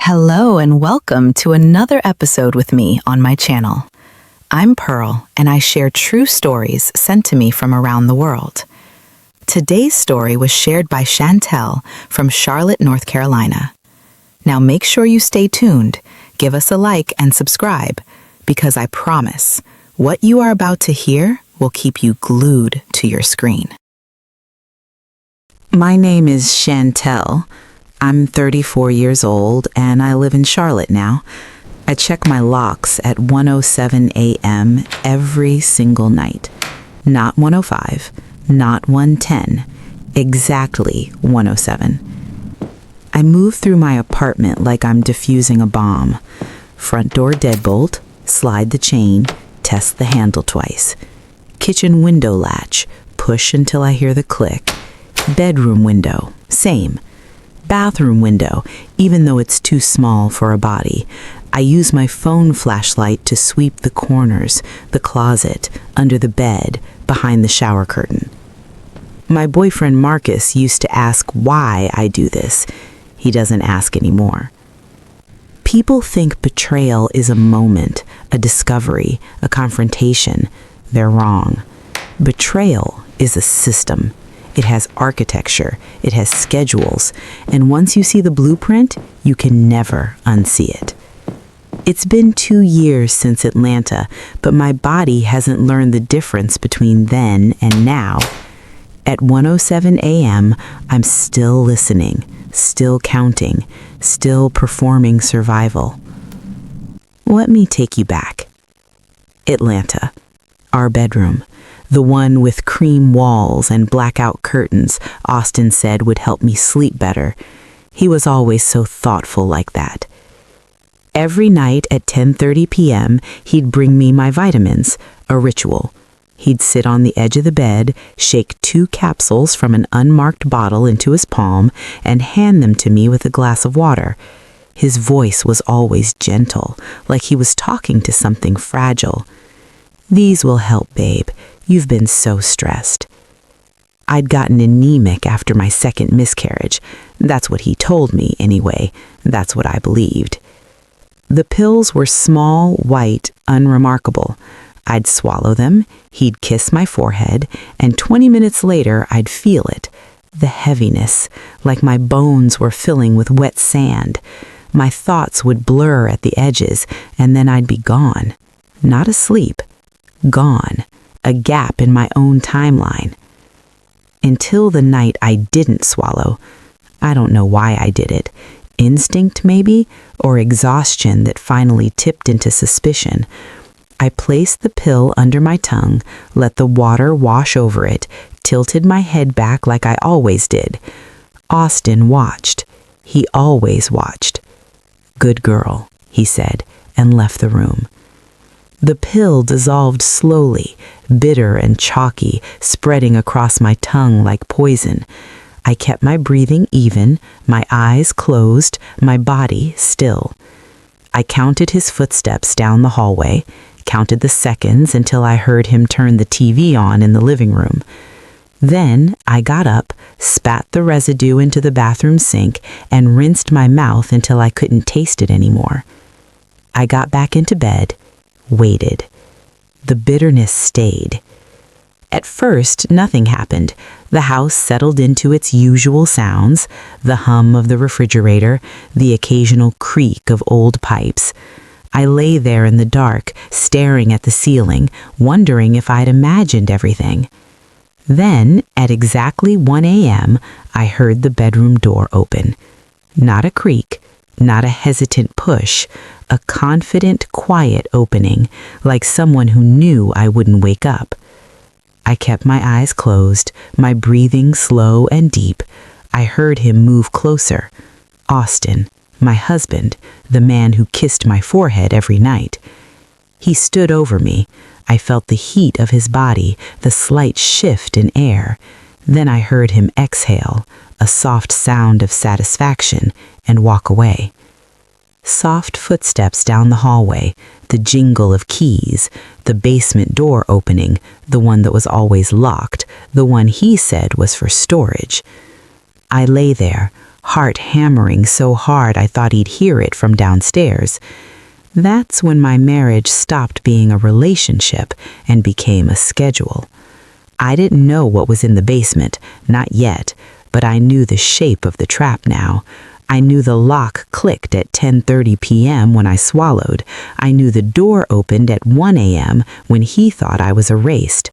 Hello and welcome to another episode with me on my channel. I'm Pearl and I share true stories sent to me from around the world. Today's story was shared by Chantel from Charlotte, North Carolina. Now make sure you stay tuned, give us a like and subscribe, because I promise what you are about to hear will keep you glued to your screen. My name is Chantel. I'm 34 years old and I live in Charlotte now. I check my locks at 1:07 a.m. every single night. Not 1:05, not 1:10, exactly 1:07. I move through my apartment like I'm defusing a bomb. Front door deadbolt, slide the chain, test the handle twice. Kitchen window latch, push until I hear the click. Bedroom window, same. Bathroom window, even though it's too small for a body. I use my phone flashlight to sweep the corners, the closet, under the bed, behind the shower curtain. My boyfriend Marcus used to ask why I do this. He doesn't ask anymore. People think betrayal is a moment, a discovery, a confrontation. They're wrong. Betrayal is a system. It has architecture, it has schedules, and once you see the blueprint, you can never unsee it. It's been 2 years since Atlanta, but my body hasn't learned the difference between then and now. At 1:07 a.m., I'm still listening, still counting, still performing survival. Let me take you back. Atlanta, our bedroom. The one with cream walls and blackout curtains Austin said would help me sleep better. He was always so thoughtful like that. Every night at 10:30 p.m., he'd bring me my vitamins, a ritual. He'd sit on the edge of the bed, shake 2 capsules from an unmarked bottle into his palm, and hand them to me with a glass of water. His voice was always gentle, like he was talking to something fragile. "These will help, babe. You've been so stressed." I'd gotten anemic after my second miscarriage. That's what he told me, anyway. That's what I believed. The pills were small, white, unremarkable. I'd swallow them, he'd kiss my forehead, and 20 minutes later I'd feel it. The heaviness, like my bones were filling with wet sand. My thoughts would blur at the edges, and then I'd be gone. Not asleep. Gone. A gap in my own timeline. Until the night I didn't swallow. I don't know why I did it. Instinct, maybe, or exhaustion that finally tipped into suspicion. I placed the pill under my tongue, let the water wash over it, tilted my head back like I always did. Austin watched. He always watched. "Good girl," he said, and left the room. The pill dissolved slowly, bitter and chalky, spreading across my tongue like poison. I kept my breathing even, my eyes closed, my body still. I counted his footsteps down the hallway, counted the seconds until I heard him turn the TV on in the living room. Then I got up, spat the residue into the bathroom sink, and rinsed my mouth until I couldn't taste it anymore. I got back into bed, waited. The bitterness stayed. At first, nothing happened. The house settled into its usual sounds, the hum of the refrigerator, the occasional creak of old pipes. I lay there in the dark, staring at the ceiling, wondering if I'd imagined everything. Then, at exactly 1 a.m., I heard the bedroom door open. Not a creak, not a hesitant push, a confident, quiet opening, like someone who knew I wouldn't wake up. I kept my eyes closed, my breathing slow and deep. I heard him move closer. Austin, my husband, the man who kissed my forehead every night. He stood over me. I felt the heat of his body, the slight shift in air. Then I heard him exhale, a soft sound of satisfaction, and walk away. Soft footsteps down the hallway, the jingle of keys, the basement door opening, the one that was always locked, the one he said was for storage. I lay there, heart hammering so hard I thought he'd hear it from downstairs. That's when my marriage stopped being a relationship and became a schedule. I didn't know what was in the basement, not yet, but I knew the shape of the trap now. I knew the lock clicked at 10:30 p.m. when I swallowed. I knew the door opened at 1 a.m. when he thought I was erased.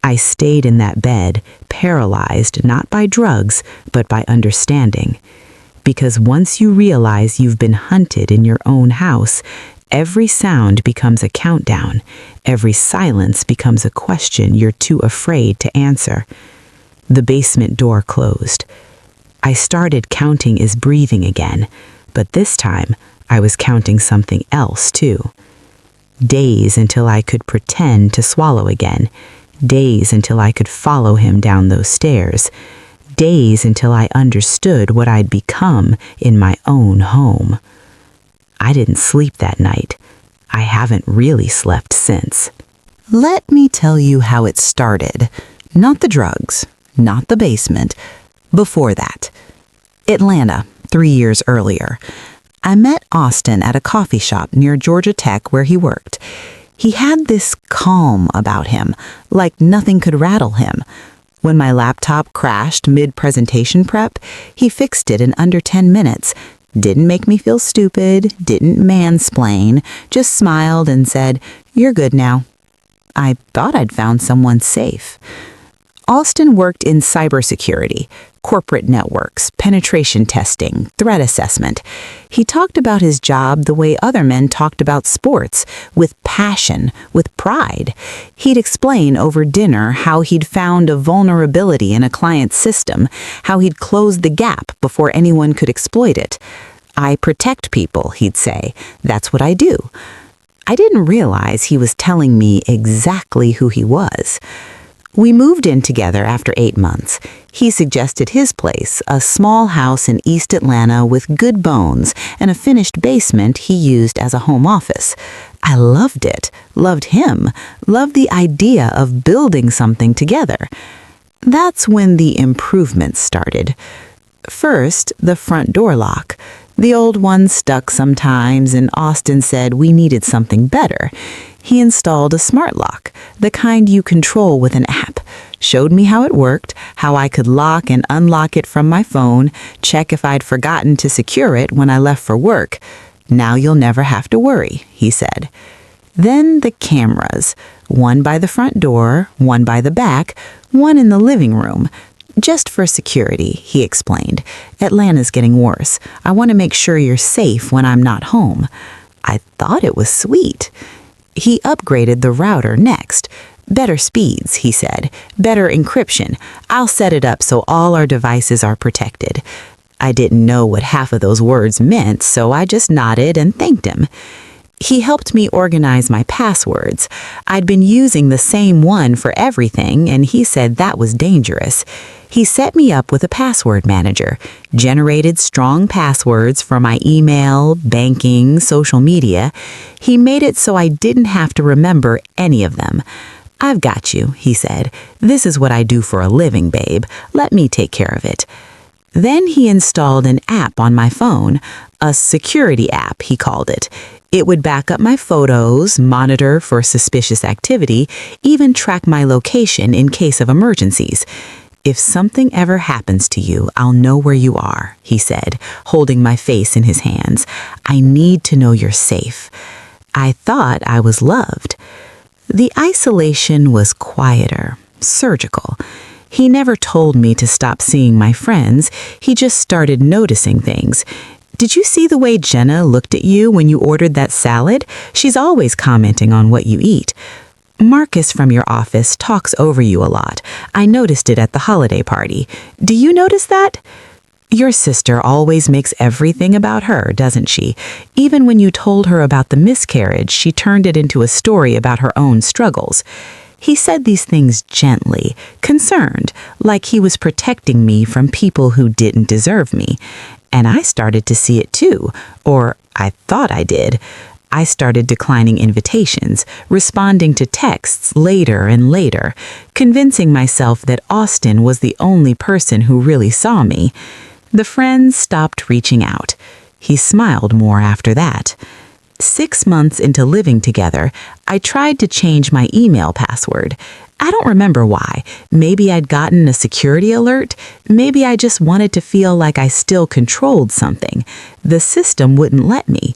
I stayed in that bed, paralyzed not by drugs, but by understanding. Because once you realize you've been hunted in your own house, every sound becomes a countdown. Every silence becomes a question you're too afraid to answer. The basement door closed. I started counting his breathing again, but this time I was counting something else too. Days until I could pretend to swallow again. Days until I could follow him down those stairs. Days until I understood what I'd become in my own home. I didn't sleep that night. I haven't really slept since. Let me tell you how it started. Not the drugs, not the basement. Before that, Atlanta, 3 years earlier. I met Austin at a coffee shop near Georgia Tech where he worked. He had this calm about him, like nothing could rattle him. When my laptop crashed mid-presentation prep, he fixed it in under 10 minutes. Didn't make me feel stupid, didn't mansplain, just smiled and said, "You're good now." I thought I'd found someone safe. Austin worked in cybersecurity, corporate networks, penetration testing, threat assessment. He talked about his job the way other men talked about sports, with passion, with pride. He'd explain over dinner how he'd found a vulnerability in a client's system, how he'd closed the gap before anyone could exploit it. "I protect people," he'd say. "That's what I do." I didn't realize he was telling me exactly who he was. We moved in together after 8 months. He suggested his place, a small house in East Atlanta with good bones and a finished basement he used as a home office. I loved it, loved him, loved the idea of building something together. That's when the improvements started. First, the front door lock. The old one stuck sometimes, and Austin said we needed something better. He installed a smart lock, the kind you control with an app, showed me how it worked, how I could lock and unlock it from my phone, check if I'd forgotten to secure it when I left for work. "Now you'll never have to worry," he said. Then the cameras, one by the front door, one by the back, one in the living room. "Just for security," he explained. "Atlanta's getting worse. I want to make sure you're safe when I'm not home." I thought it was sweet. He upgraded the router next. "Better speeds," he said. "Better encryption. I'll set it up so all our devices are protected." I didn't know what half of those words meant, so I just nodded and thanked him. He helped me organize my passwords. I'd been using the same one for everything, and he said that was dangerous. He set me up with a password manager, generated strong passwords for my email, banking, social media. He made it so I didn't have to remember any of them. "I've got you," he said. "This is what I do for a living, babe. Let me take care of it." Then he installed an app on my phone, a security app, he called it. It would back up my photos, monitor for suspicious activity, even track my location in case of emergencies. "If something ever happens to you, I'll know where you are," he said, holding my face in his hands. "I need to know you're safe." I thought I was loved. The isolation was quieter, surgical. He never told me to stop seeing my friends. He just started noticing things. "Did you see the way Jenna looked at you when you ordered that salad? She's always commenting on what you eat. Marcus from your office talks over you a lot. I noticed it at the holiday party. Do you notice that? Your sister always makes everything about her, doesn't she? Even when you told her about the miscarriage, she turned it into a story about her own struggles." He said these things gently, concerned, like he was protecting me from people who didn't deserve me. And I started to see it too, or I thought I did. I started declining invitations, responding to texts later and later, convincing myself that Austin was the only person who really saw me. The friend stopped reaching out. He smiled more after that. 6 months into living together, I tried to change my email password. I don't remember why. Maybe I'd gotten a security alert. Maybe I just wanted to feel like I still controlled something. The system wouldn't let me.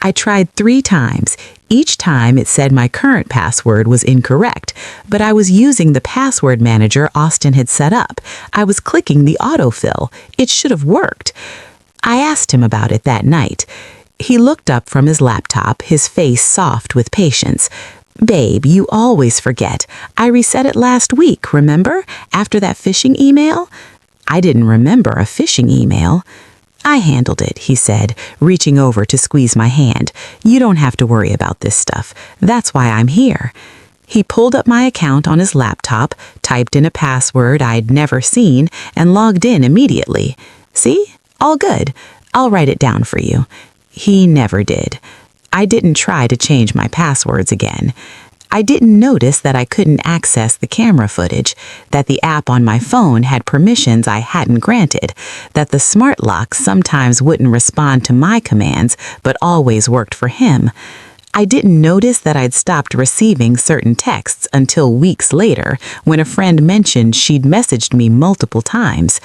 I tried 3 times. Each time it said my current password was incorrect, but I was using the password manager Austin had set up. I was clicking the autofill. It should have worked. I asked him about it that night. He looked up from his laptop, his face soft with patience. "Babe, you always forget. I reset it last week, remember? After that phishing email?" I didn't remember a phishing email. "I handled it," he said, reaching over to squeeze my hand. "You don't have to worry about this stuff. That's why I'm here." He pulled up my account on his laptop, typed in a password I'd never seen, and logged in immediately. "See? All good. I'll write it down for you." He never did. I didn't try to change my passwords again. I didn't notice that I couldn't access the camera footage, that the app on my phone had permissions I hadn't granted, that the smart lock sometimes wouldn't respond to my commands but always worked for him. I didn't notice that I'd stopped receiving certain texts until weeks later when a friend mentioned she'd messaged me multiple times.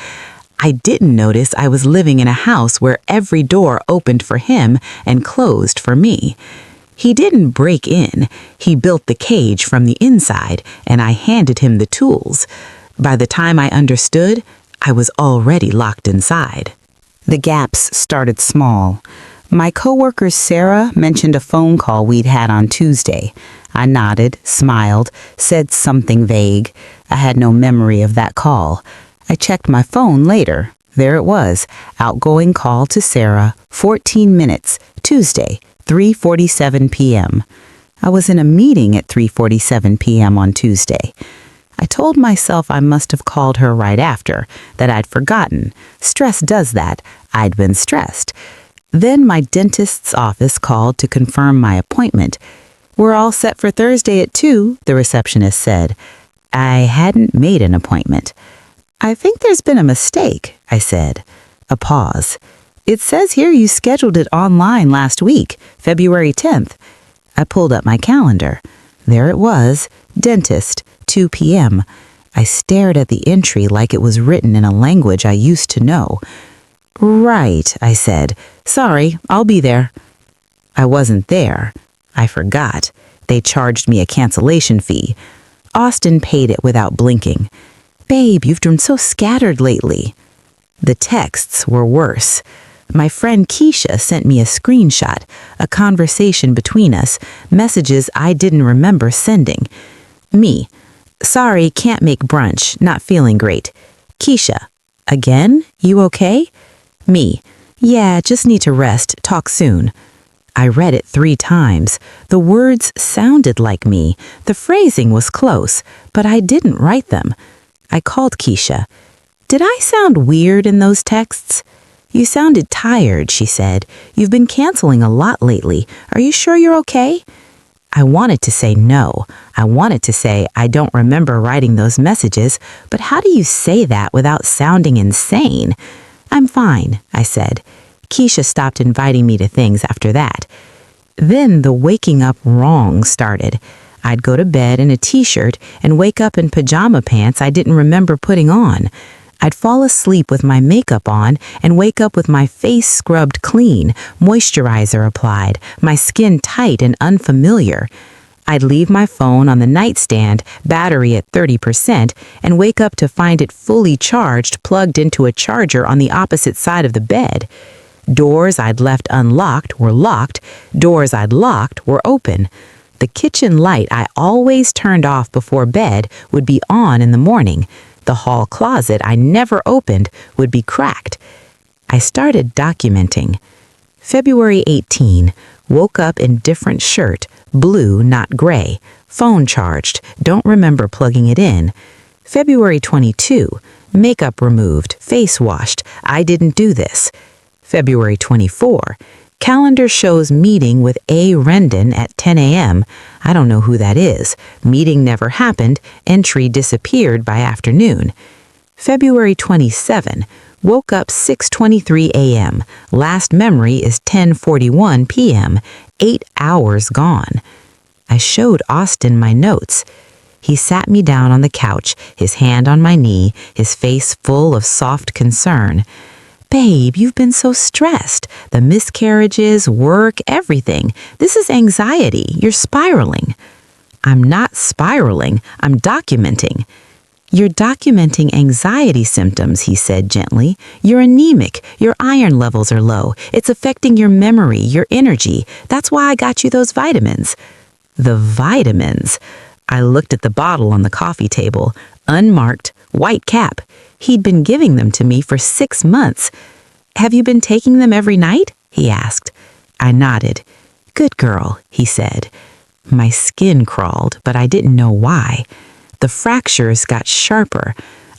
I didn't notice I was living in a house where every door opened for him and closed for me. He didn't break in. He built the cage from the inside, and I handed him the tools. By the time I understood, I was already locked inside. The gaps started small. My coworker Sarah mentioned a phone call we'd had on Tuesday. I nodded, smiled, said something vague. I had no memory of that call. I checked my phone later. There it was, outgoing call to Sarah, 14 minutes, Tuesday, 3:47 p.m. I was in a meeting at 3:47 p.m. on Tuesday. I told myself I must have called her right after, that I'd forgotten. Stress does that. I'd been stressed. Then my dentist's office called to confirm my appointment. "We're all set for Thursday at 2, the receptionist said. I hadn't made an appointment. "I think there's been a mistake," I said. A pause. "It says here you scheduled it online last week, February 10th. I pulled up my calendar. There it was, dentist, 2 p.m. I stared at the entry like it was written in a language I used to know. "Right," I said. "Sorry, I'll be there." I wasn't there. I forgot. They charged me a cancellation fee. Austin paid it without blinking. "Babe, you've been so scattered lately." The texts were worse. My friend Keisha sent me a screenshot, a conversation between us, messages I didn't remember sending. Me: "Sorry, can't make brunch, not feeling great." Keisha: "Again? You okay?" Me: "Yeah, just need to rest, talk soon." I read it 3 times. The words sounded like me. The phrasing was close, but I didn't write them. I called Keisha. "Did I sound weird in those texts?" "You sounded tired," she said. "You've been canceling a lot lately. Are you sure you're okay?" I wanted to say no. I wanted to say I don't remember writing those messages, but how do you say that without sounding insane? "I'm fine," I said. Keisha stopped inviting me to things after that. Then the waking up wrong started. I'd go to bed in a t-shirt and wake up in pajama pants I didn't remember putting on. I'd fall asleep with my makeup on and wake up with my face scrubbed clean, moisturizer applied, my skin tight and unfamiliar. I'd leave my phone on the nightstand, battery at 30%, and wake up to find it fully charged, plugged into a charger on the opposite side of the bed. Doors I'd left unlocked were locked, doors I'd locked were open. The kitchen light I always turned off before bed would be on in the morning. The hall closet I never opened would be cracked. I started documenting. February 18, woke up in different shirt, blue, not gray. Phone charged, don't remember plugging it in. February 22, makeup removed, face washed, I didn't do this. February 24, calendar shows meeting with A. Rendon at 10 a.m. I don't know who that is. Meeting never happened. Entry disappeared by afternoon. February 27, Woke up 6:23 a.m. Last memory is 10:41 p.m. 8 hours gone. I showed Austin my notes. He sat me down on the couch, his hand on my knee, his face full of soft concern. Babe, you've been so stressed. The miscarriages, work, everything. This is anxiety. You're spiraling. I'm not spiraling. I'm documenting. You're documenting anxiety symptoms, he said gently. You're anemic. Your iron levels are low. It's affecting your memory, your energy. That's why I got you those vitamins. The vitamins. I looked at the bottle on the coffee table, unmarked, white cap. He'd been giving them to me for 6 months. Have you been taking them every night? He asked. I nodded. Good girl, he said. My skin crawled, but I didn't know why. The fractures got sharper.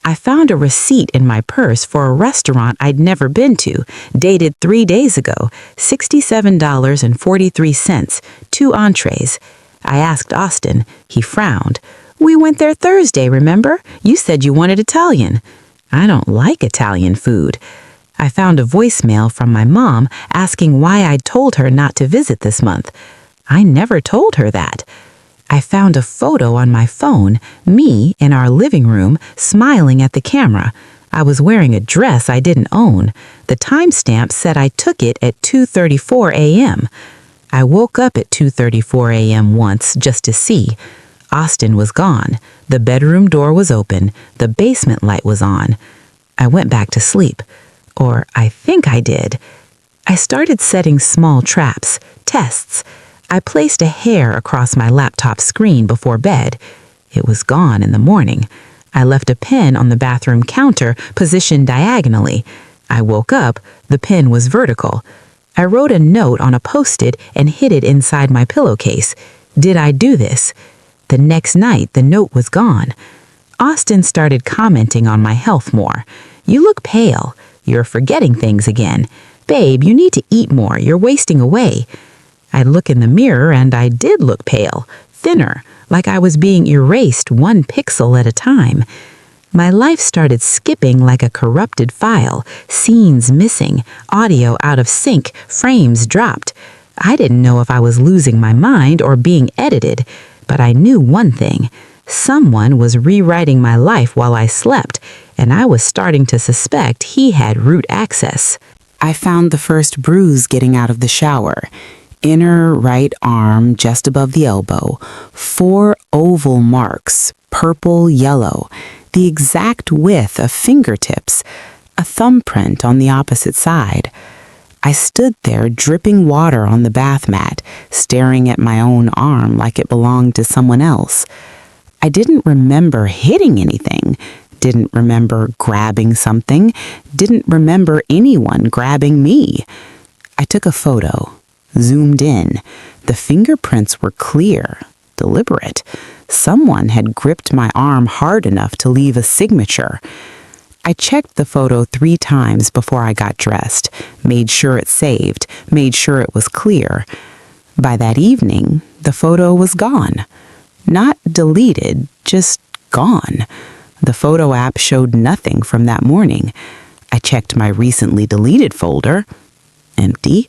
I found a receipt in my purse for a restaurant I'd never been to, dated 3 days ago, $67.43, 2 entrees. I asked Austin. He frowned. We went there Thursday, remember? You said you wanted Italian. I don't like Italian food. I found a voicemail from my mom asking why I'd told her not to visit this month. I never told her that. I found a photo on my phone, me in our living room, smiling at the camera. I was wearing a dress I didn't own. The timestamp said I took it at 2:34 a.m. I woke up at 2:34 a.m. once just to see. Austin was gone. The bedroom door was open. The basement light was on. I went back to sleep. Or I think I did. I started setting small traps, tests. I placed a hair across my laptop screen before bed. It was gone in the morning. I left a pen on the bathroom counter, positioned diagonally. I woke up. The pen was vertical. I wrote a note on a Post-it and hid it inside my pillowcase. Did I do this? The next night, the note was gone. Austin started commenting on my health more. You look pale. You're forgetting things again. Babe, you need to eat more. You're wasting away. I'd look in the mirror and I did look pale, thinner, like I was being erased 1 pixel at a time. My life started skipping like a corrupted file, scenes missing, audio out of sync, frames dropped. I didn't know if I was losing my mind or being edited, but I knew one thing. Someone was rewriting my life while I slept, and I was starting to suspect he had root access. I found the first bruise getting out of the shower. Inner right arm just above the elbow. 4 oval marks, purple, yellow, the exact width of fingertips, a thumbprint on the opposite side. I stood there dripping water on the bath mat, staring at my own arm like it belonged to someone else. I didn't remember hitting anything, didn't remember grabbing something, didn't remember anyone grabbing me. I took a photo. Zoomed in. The fingerprints were clear, deliberate. Someone had gripped my arm hard enough to leave a signature. I checked the photo 3 times before I got dressed, made sure it saved, made sure it was clear. By that evening, the photo was gone. Not deleted, just gone. The photo app showed nothing from that morning. I checked my recently deleted folder. Empty.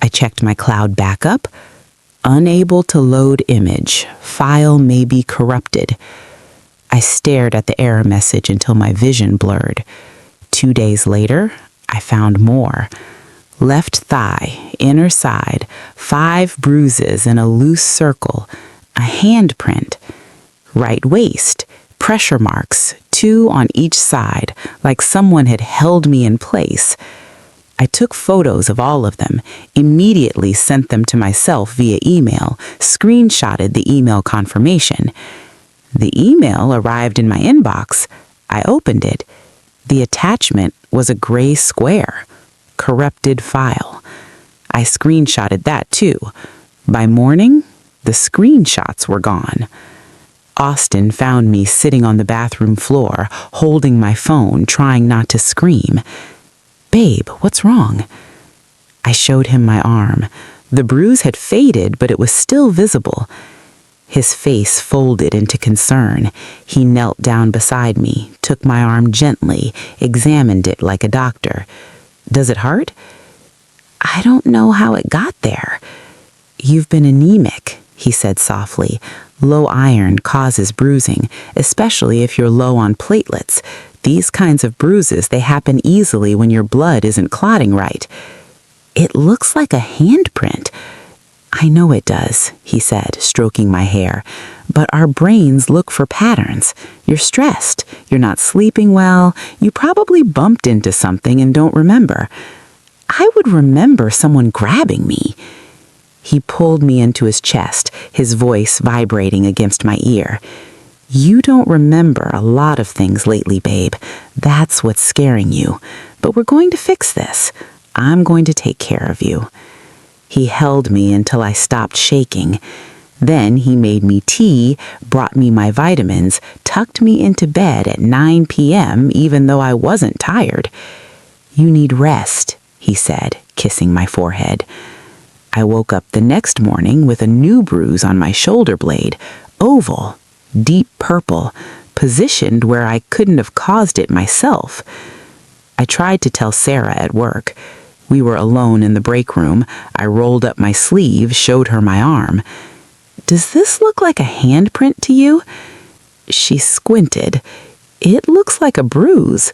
I checked my cloud backup. Unable to load image. File may be corrupted. I stared at the error message until my vision blurred. 2 days later, I found more. Left thigh, inner side, 5 bruises in a loose circle, a handprint. Right waist, pressure marks, 2 on each side, like someone had held me in place. I took photos of all of them, immediately sent them to myself via email, screenshotted the email confirmation. The email arrived in my inbox. I opened it. The attachment was a gray square. Corrupted file. I screenshotted that too. By morning, the screenshots were gone. Austin found me sitting on the bathroom floor, holding my phone, trying not to scream. Babe, what's wrong? I showed him my arm. The bruise had faded, but it was still visible. His face folded into concern. He knelt down beside me, took my arm gently, examined it like a doctor. "Does it hurt?" "I don't know how it got there." "You've been anemic," he said softly. "Low iron causes bruising, especially if you're low on platelets. These kinds of bruises, they happen easily when your blood isn't clotting right." "It looks like a handprint." "I know it does," he said, stroking my hair. "But our brains look for patterns. You're stressed. You're not sleeping well. You probably bumped into something and don't remember." "I would remember someone grabbing me." He pulled me into his chest, his voice vibrating against my ear. "You don't remember a lot of things lately, babe. That's what's scaring you. But we're going to fix this. I'm going to take care of you." He held me until I stopped shaking. Then he made me tea, brought me my vitamins, tucked me into bed at 9 p.m. even though I wasn't tired. "You need rest," he said, kissing my forehead. I woke up the next morning with a new bruise on my shoulder blade, oval, deep purple, positioned where I couldn't have caused it myself. I tried to tell Sarah at work. We were alone in the break room. I rolled up my sleeve, showed her my arm. "Does this look like a handprint to you?" She squinted. "It looks like a bruise.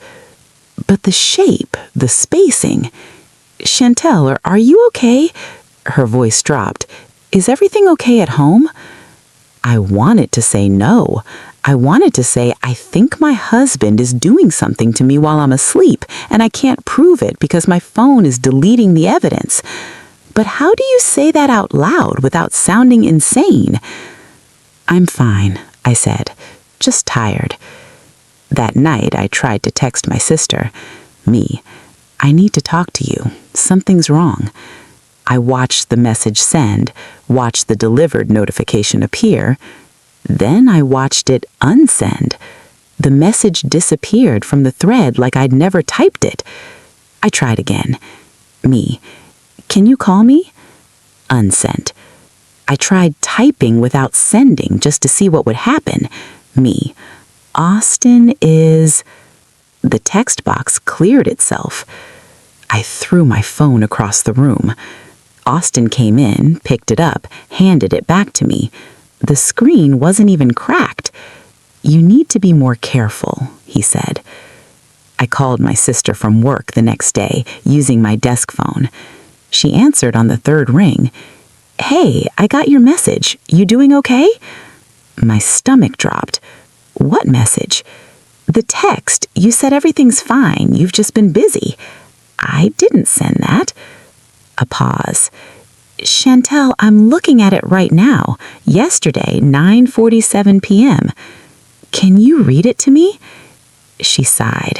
But the shape, the spacing." "Chantel, are you okay?" Her voice dropped. "Is everything okay at home?" I wanted to say no. I wanted to say, "I think my husband is doing something to me while I'm asleep, and I can't prove it because my phone is deleting the evidence." But how do you say that out loud without sounding insane? "I'm fine," I said, "just tired." That night, I tried to text my sister. "Me, I need to talk to you. Something's wrong." I watched the message send, watched the delivered notification appear. Then I watched it unsend. The message disappeared from the thread like I'd never typed it. I tried again. "Me, can you call me?" Unsent. I tried typing without sending just to see what would happen. "Me, Austin is..." The text box cleared itself. I threw my phone across the room. Austin came in, picked it up, handed it back to me. The screen wasn't even cracked. "You need to be more careful," he said. I called my sister from work the next day, using my desk phone. She answered on the third ring. "Hey, I got your message. You doing okay?" My stomach dropped. "What message?" "The text. You said everything's fine. You've just been busy." "I didn't send that." A pause. "Chantel, I'm looking at it right now. Yesterday, 9:47 p.m. Can you read it to me?" She sighed.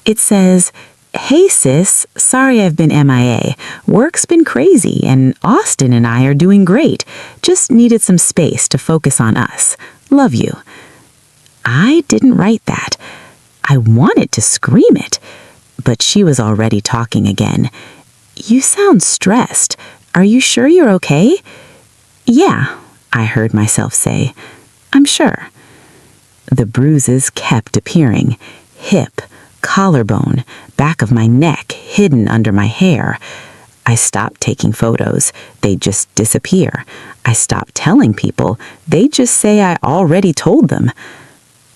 It says, "Hey sis, sorry I've been MIA. Work's been crazy and Austin and I are doing great. Just needed some space to focus on us. Love you." I didn't write that. I wanted to scream it. But she was already talking again. "You sound stressed. Are you sure you're okay?" "Yeah," I heard myself say. "I'm sure." The bruises kept appearing. Hip, collarbone, back of my neck, hidden under my hair. I stopped taking photos. They'd just disappear. I stopped telling people. They'd just say I already told them.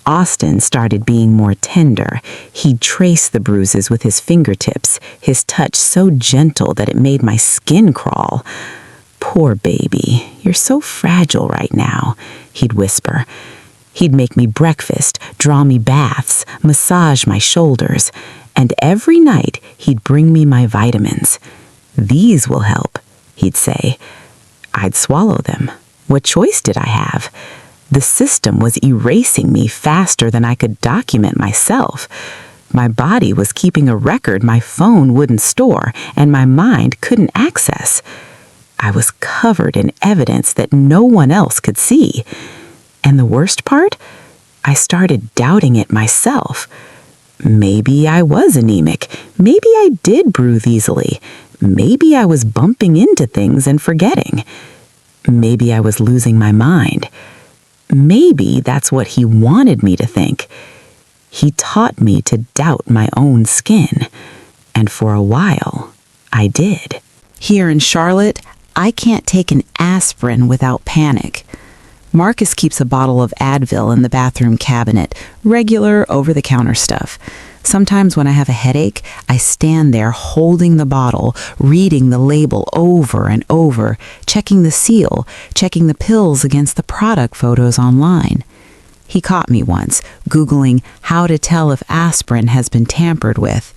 Austin started being more tender. He'd trace the bruises with his fingertips, his touch so gentle that it made my skin crawl. "Poor baby, you're so fragile right now," he'd whisper. He'd make me breakfast, draw me baths, massage my shoulders, and every night he'd bring me my vitamins. "These will help," he'd say. I'd swallow them. What choice did I have? The system was erasing me faster than I could document myself. My body was keeping a record my phone wouldn't store and my mind couldn't access. I was covered in evidence that no one else could see. And the worst part? I started doubting it myself. Maybe I was anemic. Maybe I did bruise easily. Maybe I was bumping into things and forgetting. Maybe I was losing my mind. maybe that's what he wanted me to think. He taught me to doubt my own skin, and for a while, I did. Here in Charlotte, I can't take an aspirin without panic. Marcus keeps a bottle of Advil in the bathroom cabinet, regular over-the-counter stuff. Sometimes when I have a headache, I stand there holding the bottle, reading the label over and over, checking the seal, checking the pills against the product photos online. He caught me once, Googling how to tell if aspirin has been tampered with.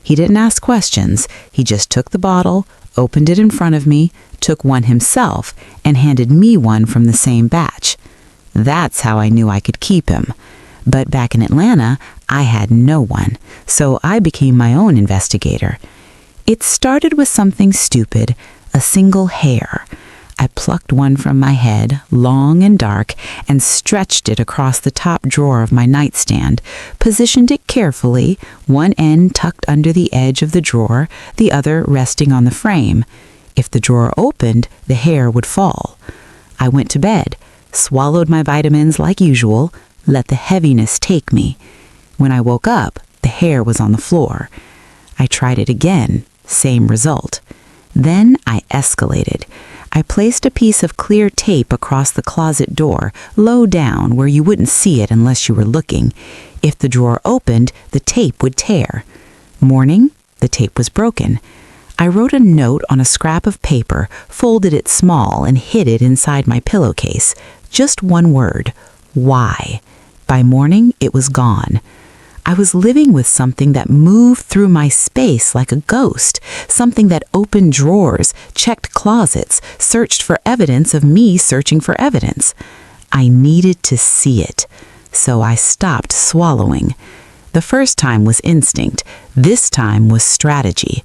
He didn't ask questions. He just took the bottle, opened it in front of me, took one himself, and handed me one from the same batch. That's how I knew I could keep him. But back in Atlanta, I had no one, so I became my own investigator. It started with something stupid, a single hair. I plucked one from my head, long and dark, and stretched it across the top drawer of my nightstand, positioned it carefully, one end tucked under the edge of the drawer, the other resting on the frame. If the drawer opened, the hair would fall. I went to bed, swallowed my vitamins like usual, let the heaviness take me. When I woke up, the hair was on the floor. I tried it again, same result. Then I escalated. I placed a piece of clear tape across the closet door, low down where you wouldn't see it unless you were looking. If the drawer opened, the tape would tear. Morning, the tape was broken. I wrote a note on a scrap of paper, folded it small, and hid it inside my pillowcase. Just one word: why? By morning, it was gone. I was living with something that moved through my space like a ghost, something that opened drawers, checked closets, searched for evidence of me searching for evidence. I needed to see it, so I stopped swallowing. The first time was instinct. This time was strategy.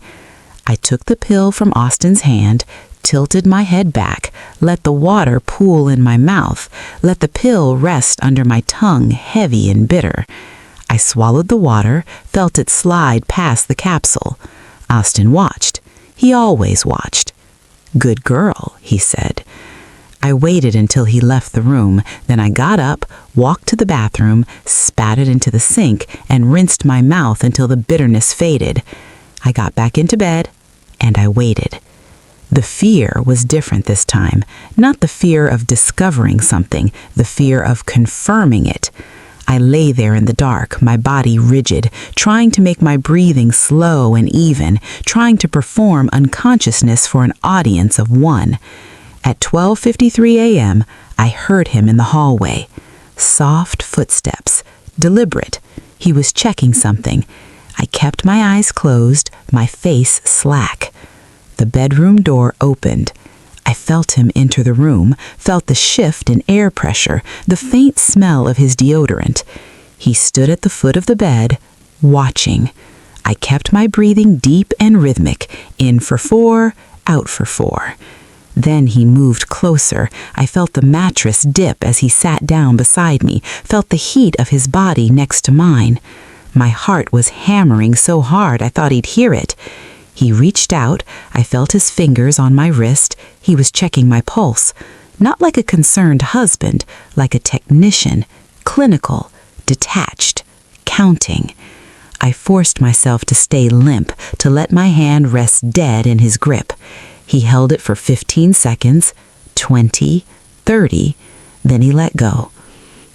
I took the pill from Austin's hand, tilted my head back, let the water pool in my mouth, let the pill rest under my tongue, heavy and bitter. I swallowed the water, felt it slide past the capsule. Austin watched. He always watched. "Good girl," he said. I waited until he left the room, then I got up, walked to the bathroom, spat it into the sink, and rinsed my mouth until the bitterness faded. I got back into bed, and I waited. The fear was different this time, not the fear of discovering something, the fear of confirming it. I lay there in the dark, my body rigid, trying to make my breathing slow and even, trying to perform unconsciousness for an audience of one. At 12:53 a.m., I heard him in the hallway. Soft footsteps, deliberate. He was checking something. I kept my eyes closed, my face slack. The bedroom door opened. I felt him enter the room, felt the shift in air pressure, the faint smell of his deodorant. He stood at the foot of the bed, watching. I kept my breathing deep and rhythmic, in for 4, out for 4. Then he moved closer. I felt the mattress dip as he sat down beside me, felt the heat of his body next to mine. My heart was hammering so hard I thought he'd hear it. He reached out. I felt his fingers on my wrist. He was checking my pulse. Not like a concerned husband, like a technician, clinical, detached, counting. I forced myself to stay limp, to let my hand rest dead in his grip. He held it for 15 seconds, 20, 30, then he let go.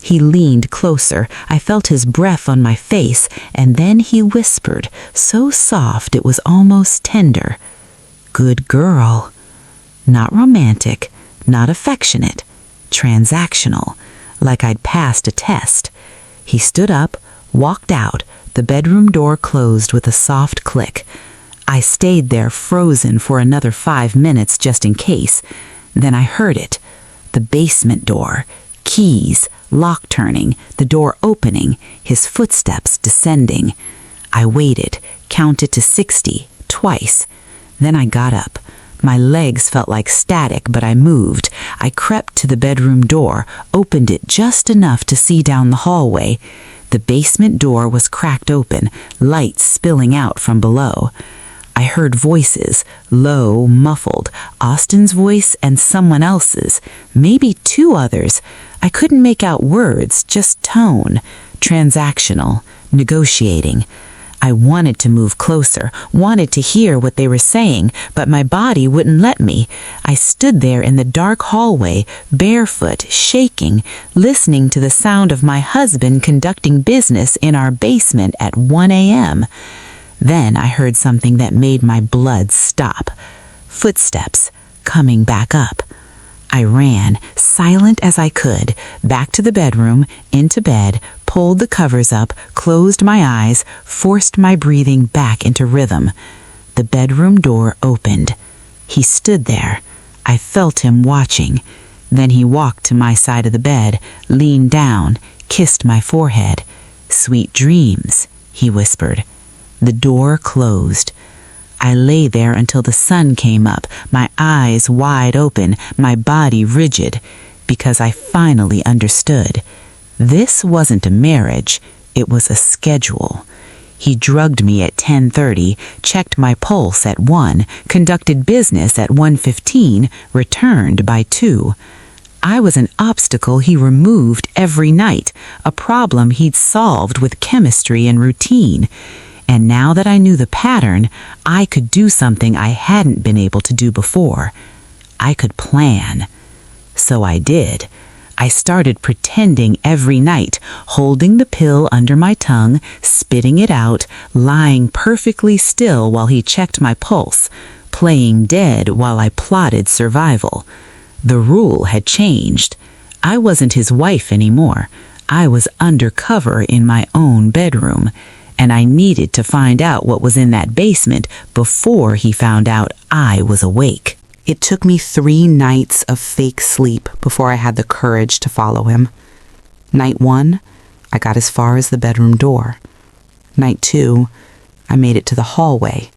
He leaned closer. I felt his breath on my face, and then he whispered, so soft it was almost tender. "Good girl." Not romantic, not affectionate, transactional, like I'd passed a test. He stood up, walked out. The bedroom door closed with a soft click. I stayed there frozen for another 5 minutes just in case. Then I heard it. The basement door. Keys, lock turning, the door opening, his footsteps descending. I waited, counted to 60, twice. Then I got up. My legs felt like static, but I moved. I crept to the bedroom door, opened it just enough to see down the hallway. The basement door was cracked open, light spilling out from below. I heard voices, low, muffled, Austin's voice and someone else's, maybe two others. I couldn't make out words, just tone, transactional, negotiating. I wanted to move closer, wanted to hear what they were saying, but my body wouldn't let me. I stood there in the dark hallway, barefoot, shaking, listening to the sound of my husband conducting business in our basement at 1 a.m. Then I heard something that made my blood stop. Footsteps coming back up. I ran, silent as I could, back to the bedroom, into bed, pulled the covers up, closed my eyes, forced my breathing back into rhythm. The bedroom door opened. He stood there. I felt him watching. Then he walked to my side of the bed, leaned down, kissed my forehead. "Sweet dreams," he whispered. The door closed. I lay there until the sun came up, my eyes wide open, my body rigid, because I finally understood. This wasn't a marriage, it was a schedule. He drugged me at 10:30, checked my pulse at 1, conducted business at 1:15, returned by 2. I was an obstacle he removed every night, a problem he'd solved with chemistry and routine. And now that I knew the pattern, I could do something I hadn't been able to do before. I could plan. So I did. I started pretending every night, holding the pill under my tongue, spitting it out, lying perfectly still while he checked my pulse, playing dead while I plotted survival. The rule had changed. I wasn't his wife anymore. I was undercover in my own bedroom. And I needed to find out what was in that basement before he found out I was awake. It took me 3 nights of fake sleep before I had the courage to follow him. Night 1, I got as far as the bedroom door. Night 2, I made it to the hallway.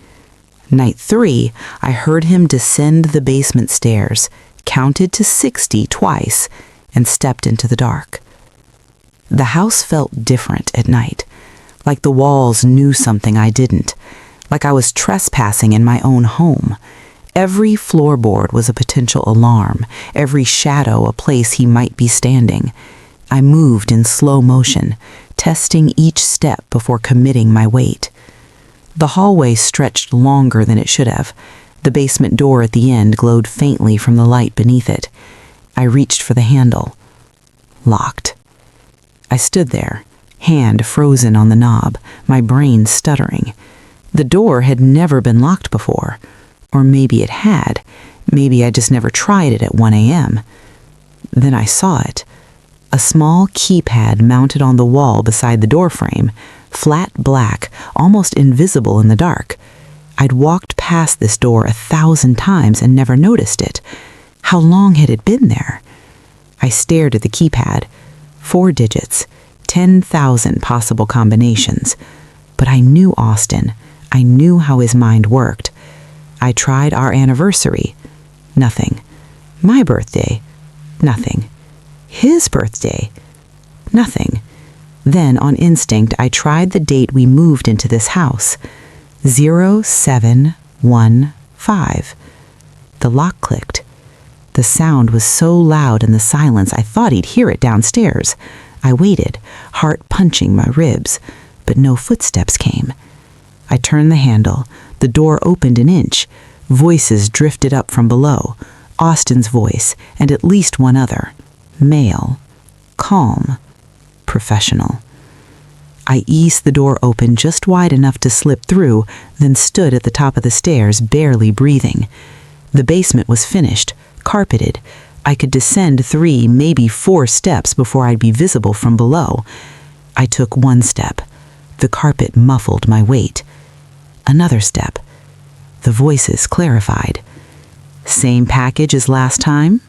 Night 3, I heard him descend the basement stairs, counted to 60 twice, and stepped into the dark. The house felt different at night. Like the walls knew something I didn't, like I was trespassing in my own home. Every floorboard was a potential alarm, every shadow a place he might be standing. I moved in slow motion, testing each step before committing my weight. The hallway stretched longer than it should have. The basement door at the end glowed faintly from the light beneath it. I reached for the handle. Locked. I stood there, hand frozen on the knob, my brain stuttering. The door had never been locked before. Or maybe it had. Maybe I just never tried it at 1 a.m. Then I saw it. A small keypad mounted on the wall beside the doorframe, flat black, almost invisible in the dark. I'd walked past this door 1,000 times and never noticed it. How long had it been there? I stared at the keypad. 4 digits. 10,000 possible combinations. But I knew Austin. I knew how his mind worked. I tried our anniversary. Nothing. My birthday. Nothing. His birthday. Nothing. Then, on instinct, I tried the date we moved into this house. 0715. The lock clicked. The sound was so loud in the silence I thought he'd hear it downstairs. I waited, heart punching my ribs, but no footsteps came. I turned the handle. The door opened an inch. Voices drifted up from below. Austin's voice, and at least one other. Male. Calm. Professional. I eased the door open just wide enough to slip through, then stood at the top of the stairs, barely breathing. The basement was finished, carpeted. I could descend 3, maybe 4 steps before I'd be visible from below. I took 1 step. The carpet muffled my weight. Another step. The voices clarified. "Same package as last time?"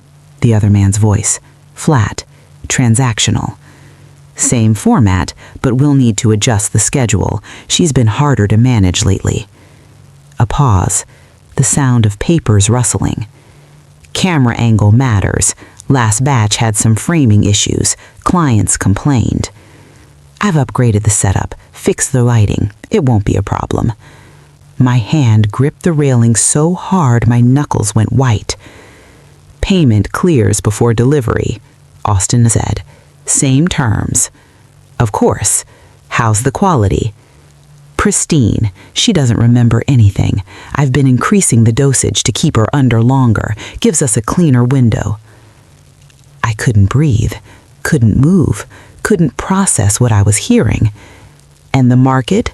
The other man's voice. Flat. Transactional. "Same format, but we'll need to adjust the schedule. She's been harder to manage lately." A pause. The sound of papers rustling. "Camera angle matters. Last batch had some framing issues. Clients complained." "I've upgraded the setup, fixed the lighting. It won't be a problem." My hand gripped the railing so hard my knuckles went white. "Payment clears before delivery," Austin said. "Same terms." "Of course. How's the quality?" "Pristine. She doesn't remember anything. I've been increasing the dosage to keep her under longer. Gives us a cleaner window." I couldn't breathe, couldn't move, couldn't process what I was hearing. "And the market?"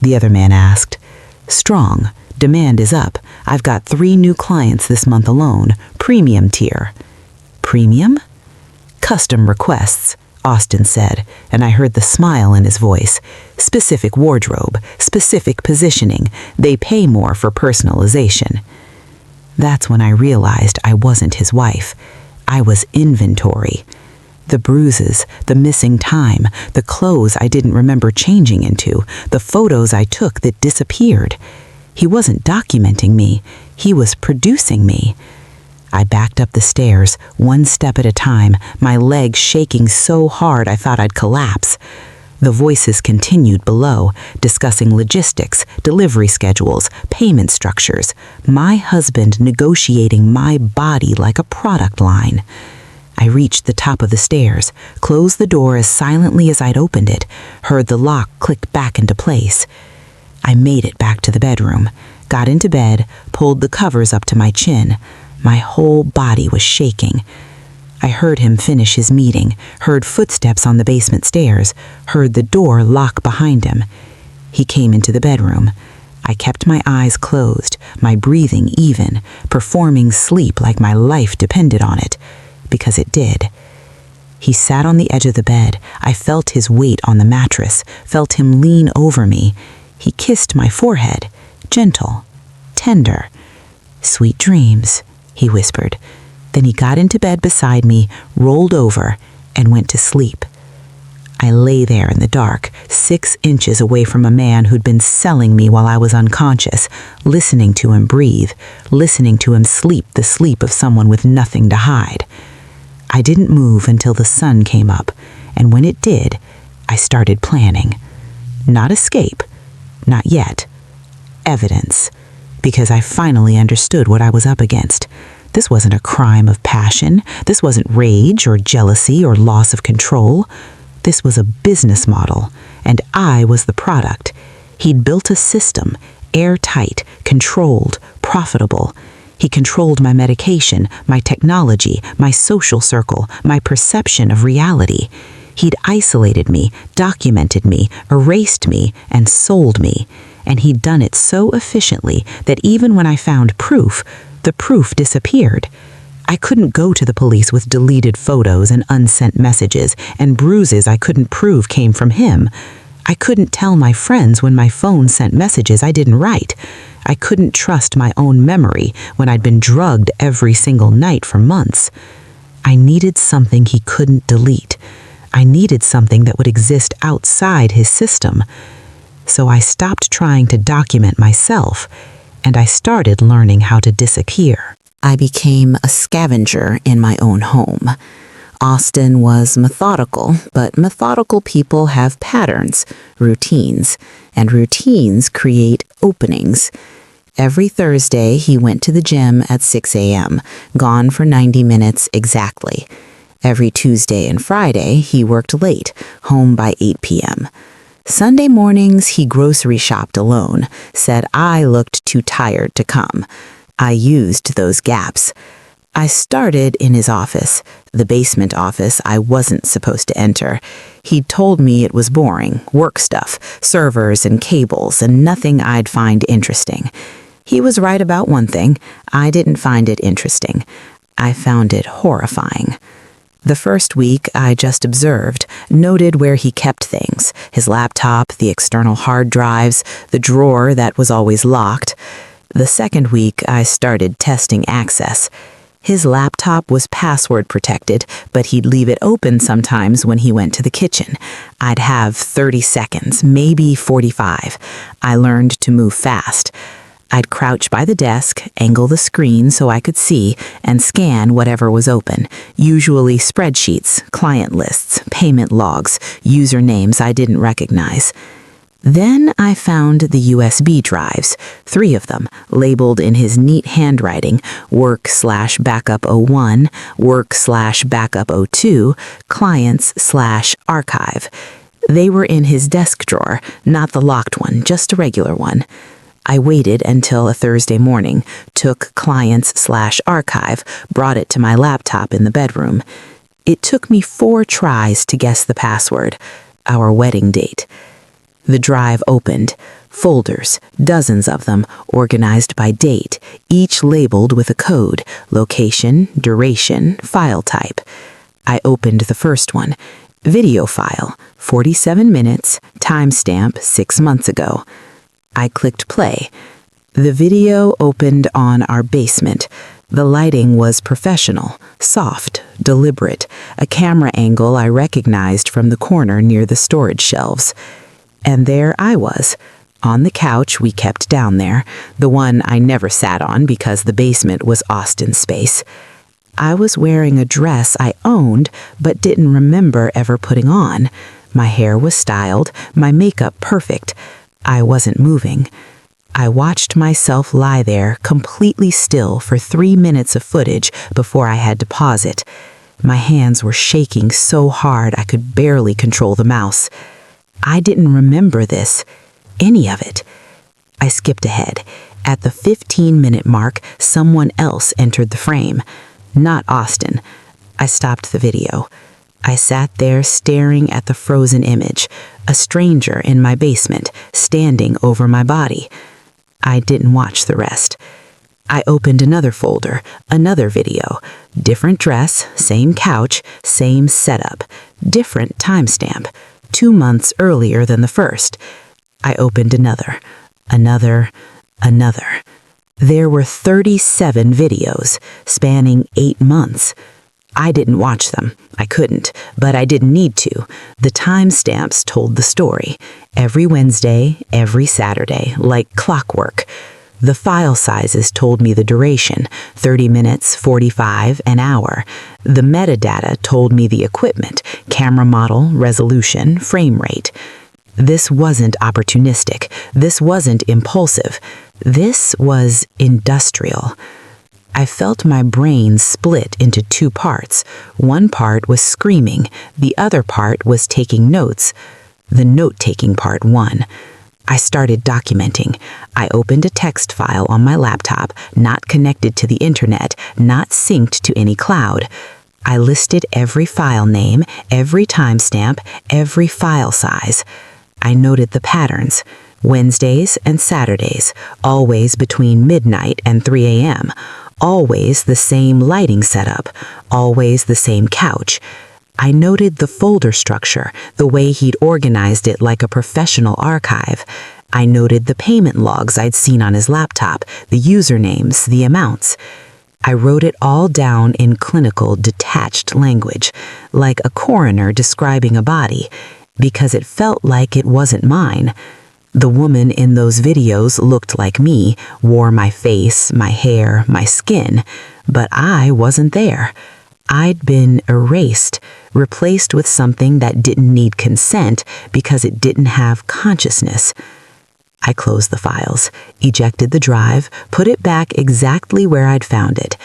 the other man asked. "Strong. Demand is up. I've got 3 new clients this month alone. Premium tier." "Premium?" "Custom requests," Austin said, and I heard the smile in his voice. "Specific wardrobe, specific positioning. They pay more for personalization." That's when I realized I wasn't his wife. I was inventory. The bruises, the missing time, the clothes I didn't remember changing into, the photos I took that disappeared. He wasn't documenting me. He was producing me. I backed up the stairs, one step at a time, my legs shaking so hard I thought I'd collapse. The voices continued below, discussing logistics, delivery schedules, payment structures, my husband negotiating my body like a product line. I reached the top of the stairs, closed the door as silently as I'd opened it, heard the lock click back into place. I made it back to the bedroom, got into bed, pulled the covers up to my chin. My whole body was shaking. I heard him finish his meeting, heard footsteps on the basement stairs, heard the door lock behind him. He came into the bedroom. I kept my eyes closed, my breathing even, performing sleep like my life depended on it, because it did. He sat on the edge of the bed. I felt his weight on the mattress, felt him lean over me. He kissed my forehead, gentle, tender. "Sweet dreams," he whispered. Then he got into bed beside me, rolled over, and went to sleep. I lay there in the dark, 6 inches away from a man who'd been selling me while I was unconscious, listening to him breathe, listening to him sleep the sleep of someone with nothing to hide. I didn't move until the sun came up, and when it did, I started planning. Not escape, not yet. Evidence, because I finally understood what I was up against. This wasn't a crime of passion. This wasn't rage or jealousy or loss of control. This was a business model, and I was the product. He'd built a system, airtight, controlled, profitable. He controlled my medication, my technology, my social circle, my perception of reality. He'd isolated me, documented me, erased me, and sold me. And he'd done it so efficiently that even when I found proof, the proof disappeared. I couldn't go to the police with deleted photos and unsent messages and bruises I couldn't prove came from him. I couldn't tell my friends when my phone sent messages I didn't write. I couldn't trust my own memory when I'd been drugged every single night for months. I needed something he couldn't delete. I needed something that would exist outside his system. So I stopped trying to document myself, and I started learning how to disappear. I became a scavenger in my own home. Austin was methodical, but methodical people have patterns, routines, and routines create openings. Every Thursday, he went to the gym at 6 a.m., gone for 90 minutes exactly. Every Tuesday and Friday, he worked late, home by 8 p.m. Sunday mornings, he grocery shopped alone, said I looked too tired to come. I used those gaps. I started in his office, the basement office I wasn't supposed to enter. He'd told me it was boring, work stuff, servers and cables, and nothing I'd find interesting. He was right about one thing. I didn't find it interesting. I found it horrifying. The first week, I just observed, noted where he kept things, his laptop, the external hard drives, the drawer that was always locked. The second week, I started testing access. His laptop was password protected, but he'd leave it open sometimes when he went to the kitchen. I'd have 30 seconds, maybe 45. I learned to move fast. I'd crouch by the desk, angle the screen so I could see, and scan whatever was open, usually spreadsheets, client lists, payment logs, usernames I didn't recognize. Then I found the USB drives, 3 of them, labeled in his neat handwriting, work/backup01, work/backup02, clients/archive. They were in his desk drawer, not the locked one, just a regular one. I waited until a Thursday morning, took clients/archive, brought it to my laptop in the bedroom. It took me 4 tries to guess the password, our wedding date. The drive opened. Folders, dozens of them, organized by date, each labeled with a code, location, duration, file type. I opened the first one. Video file, 47 minutes, timestamp 6 months ago. I clicked play. The video opened on our basement. The lighting was professional, soft, deliberate, a camera angle I recognized from the corner near the storage shelves. And there I was, on the couch we kept down there, the one I never sat on because the basement was Austin's space. I was wearing a dress I owned but didn't remember ever putting on. My hair was styled, my makeup perfect. I wasn't moving. I watched myself lie there completely still for 3 minutes of footage before I had to pause it. My hands were shaking so hard I could barely control the mouse. I didn't remember this, any of it. I skipped ahead. At the 15-minute mark, someone else entered the frame. Not Austin. I stopped the video. I sat there staring at the frozen image, a stranger in my basement, standing over my body. I didn't watch the rest. I opened another folder, another video. Different dress, same couch, same setup, different timestamp. 2 months earlier than the first. I opened another. There were 37 videos, spanning 8 months. I didn't watch them. I couldn't, but I didn't need to. The timestamps told the story. Every Wednesday, every Saturday, like clockwork. The file sizes told me the duration, 30 minutes, 45, an hour. The metadata told me the equipment, camera model, resolution, frame rate. This wasn't opportunistic. This wasn't impulsive. This was industrial. I felt my brain split into 2 parts. One part was screaming. The other part was taking notes. The note-taking part won. I started documenting. I opened a text file on my laptop, not connected to the internet, not synced to any cloud. I listed every file name, every timestamp, every file size. I noted the patterns. Wednesdays and Saturdays, always between midnight and 3 a.m., always the same lighting setup, always the same couch. I noted the folder structure, the way he'd organized it like a professional archive. I noted the payment logs I'd seen on his laptop, the usernames, the amounts. I wrote it all down in clinical, detached language, like a coroner describing a body, because it felt like it wasn't mine. The woman in those videos looked like me, wore my face, my hair, my skin, but I wasn't there. I'd been erased, replaced with something that didn't need consent because it didn't have consciousness. I closed the files, ejected the drive, put it back exactly where I'd found it.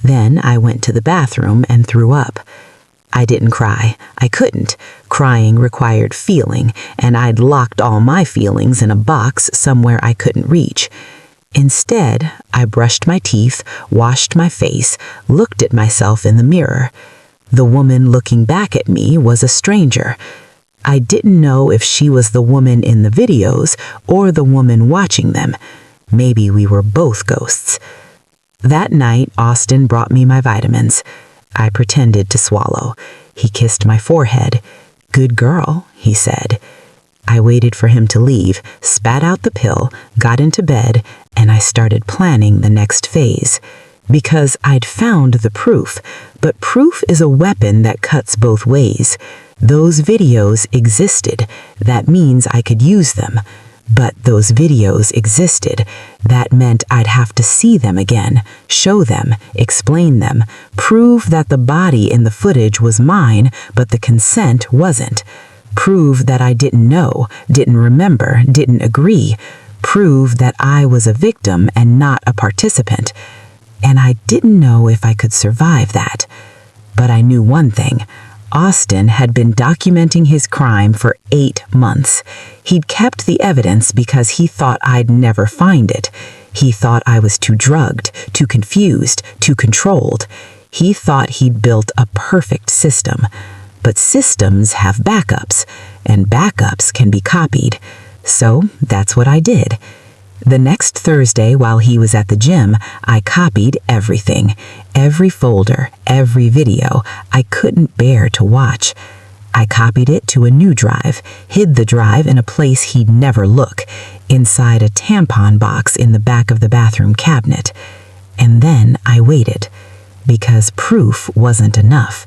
Then I went to the bathroom and threw up. I didn't cry. I couldn't. Crying required feeling, and I'd locked all my feelings in a box somewhere I couldn't reach. Instead, I brushed my teeth, washed my face, looked at myself in the mirror. The woman looking back at me was a stranger. I didn't know if she was the woman in the videos or the woman watching them. Maybe we were both ghosts. That night, Austin brought me my vitamins. I pretended to swallow. He kissed my forehead. "Good girl," he said. I waited for him to leave, spat out the pill, got into bed, and I started planning the next phase. Because I'd found the proof, but proof is a weapon that cuts both ways. Those videos existed. That means I could use them. But those videos existed. That meant I'd have to see them again, show them, explain them, prove that the body in the footage was mine, but the consent wasn't. Prove that I didn't know, didn't remember, didn't agree. Prove that I was a victim and not a participant. And I didn't know if I could survive that. But I knew one thing. Austin had been documenting his crime for 8 months. He'd kept the evidence because he thought I'd never find it. He thought I was too drugged, too confused, too controlled. He thought he'd built a perfect system. But systems have backups, and backups can be copied. So that's what I did. The next Thursday, while he was at the gym, I copied everything. Every folder, every video. I couldn't bear to watch. I copied it to a new drive, hid the drive in a place he'd never look, inside a tampon box in the back of the bathroom cabinet. And then I waited, because proof wasn't enough.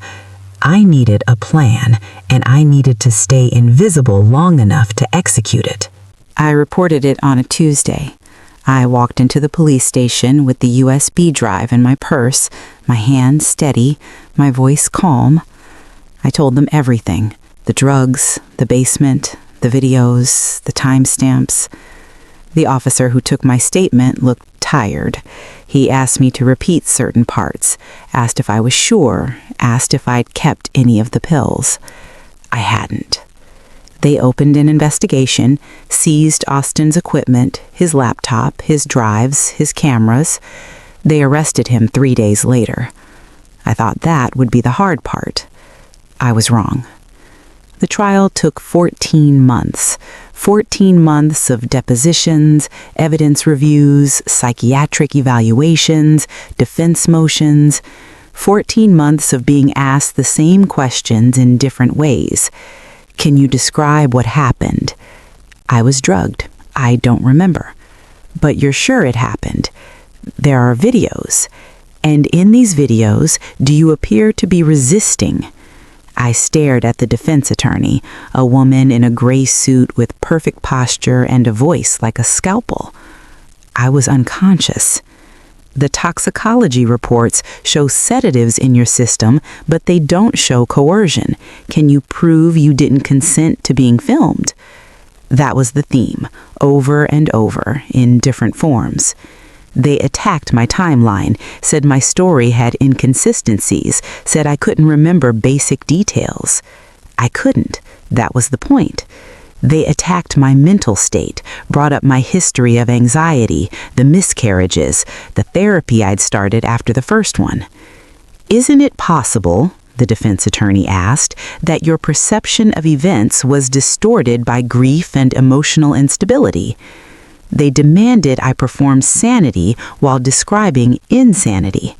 I needed a plan, and I needed to stay invisible long enough to execute it. I reported it on a Tuesday. I walked into the police station with the USB drive in my purse, my hand steady, my voice calm. I told them everything: the drugs, the basement, the videos, the timestamps. The officer who took my statement looked tired. He asked me to repeat certain parts, asked if I was sure, asked if I'd kept any of the pills. I hadn't. They opened an investigation, seized Austin's equipment, his laptop, his drives, his cameras. They arrested him 3 days later. I thought that would be the hard part. I was wrong. The trial took 14 months. 14 months of depositions, evidence reviews, psychiatric evaluations, defense motions. 14 months of being asked the same questions in different ways. Can you describe what happened? I was drugged. I don't remember. But you're sure it happened. There are videos. And in these videos, do you appear to be resisting? I stared at the defense attorney, a woman in a gray suit with perfect posture and a voice like a scalpel. I was unconscious. The toxicology reports show sedatives in your system, but they don't show coercion. Can you prove you didn't consent to being filmed? That was the theme, over and over, in different forms. They attacked my timeline, said my story had inconsistencies, said I couldn't remember basic details. I couldn't. That was the point. They attacked my mental state, brought up my history of anxiety, the miscarriages, the therapy I'd started after the first one. Isn't it possible, the defense attorney asked, that your perception of events was distorted by grief and emotional instability? They demanded I perform sanity while describing insanity.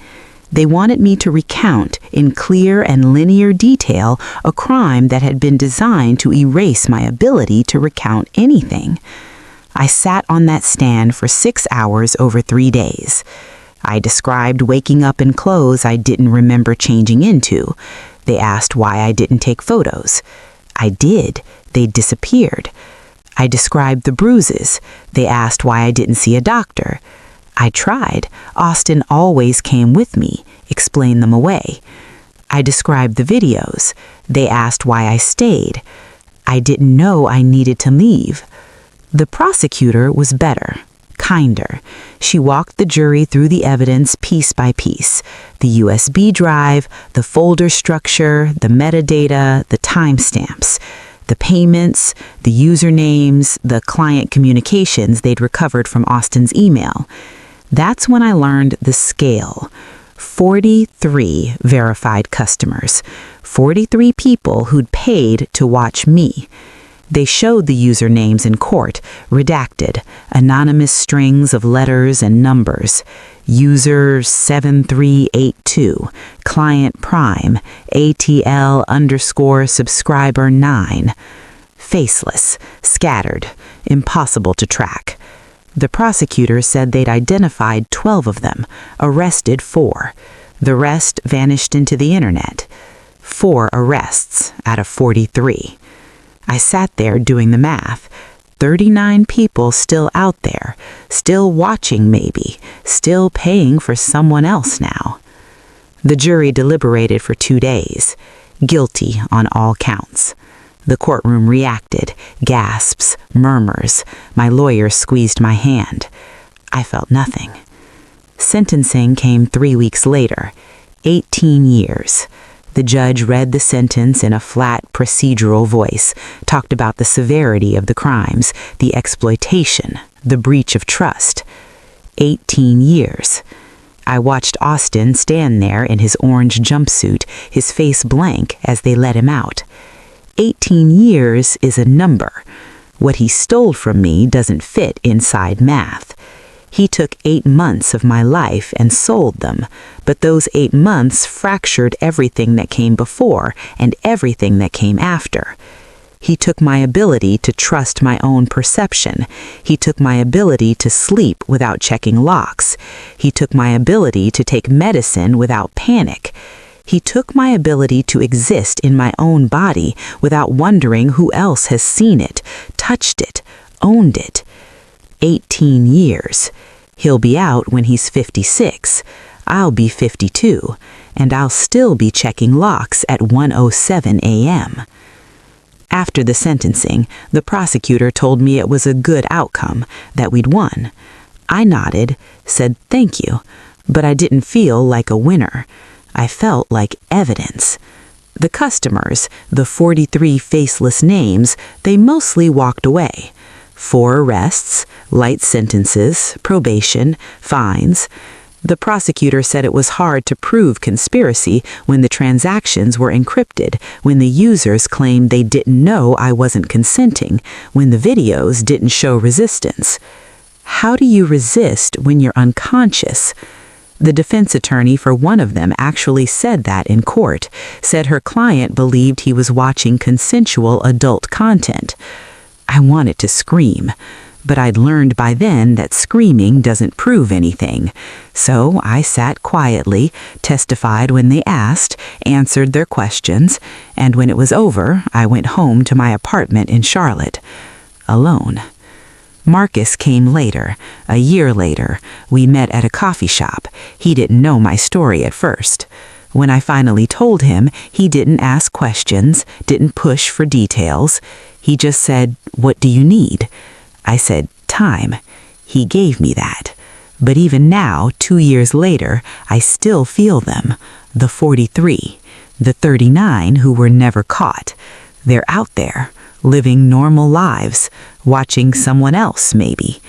They wanted me to recount in clear and linear detail a crime that had been designed to erase my ability to recount anything. I sat on that stand for 6 hours over 3 days. I described waking up in clothes I didn't remember changing into. They asked why I didn't take photos. I did. They disappeared. I described the bruises. They asked why I didn't see a doctor. I tried. Austin always came with me, explained them away. I described the videos. They asked why I stayed. I didn't know I needed to leave. The prosecutor was better, kinder. She walked the jury through the evidence piece by piece. The USB drive, the folder structure, the metadata, the timestamps. The payments, the usernames, the client communications they'd recovered from Austin's email. That's when I learned the scale. 43 verified customers. 43 people who'd paid to watch me. They showed the usernames in court, redacted, anonymous strings of letters and numbers. User 7382, client prime, ATL_subscriber 9. Faceless, scattered, impossible to track. The prosecutor said they'd identified 12 of them, arrested 4. The rest vanished into the internet. 4 arrests out of 43. I sat there doing the math. 39 people still out there, still watching maybe, still paying for someone else now. The jury deliberated for 2 days. Guilty on all counts. The courtroom reacted, gasps, murmurs. My lawyer squeezed my hand. I felt nothing. Sentencing came 3 weeks later, 18 years. The judge read the sentence in a flat, procedural voice, talked about the severity of the crimes, the exploitation, the breach of trust. 18 years. I watched Austin stand there in his orange jumpsuit, his face blank as they let him out. 18 years is a number. What he stole from me doesn't fit inside math. He took 8 months of my life and sold them, but those 8 months fractured everything that came before and everything that came after. He took my ability to trust my own perception. He took my ability to sleep without checking locks. He took my ability to take medicine without panic. He took my ability to exist in my own body without wondering who else has seen it, touched it, owned it. 18 years. He'll be out when he's 56. I'll be 52, and I'll still be checking locks at 1:07 a.m. After the sentencing, the prosecutor told me it was a good outcome, that we'd won. I nodded, said thank you, but I didn't feel like a winner. I felt like evidence. The customers, the 43 faceless names, they mostly walked away. 4 arrests, light sentences, probation, fines. The prosecutor said it was hard to prove conspiracy when the transactions were encrypted, when the users claimed they didn't know I wasn't consenting, when the videos didn't show resistance. How do you resist when you're unconscious? The defense attorney for one of them actually said that in court, said her client believed he was watching consensual adult content. I wanted to scream, but I'd learned by then that screaming doesn't prove anything. So I sat quietly, testified when they asked, answered their questions, and when it was over, I went home to my apartment in Charlotte, alone. Marcus came later, a year later. We met at a coffee shop. He didn't know my story at first. When I finally told him, he didn't ask questions, didn't push for details. He just said, "What do you need?" I said, "Time." He gave me that. But even now, 2 years later, I still feel them. The 43, the 39 who were never caught. They're out there, living normal lives, watching someone else maybe.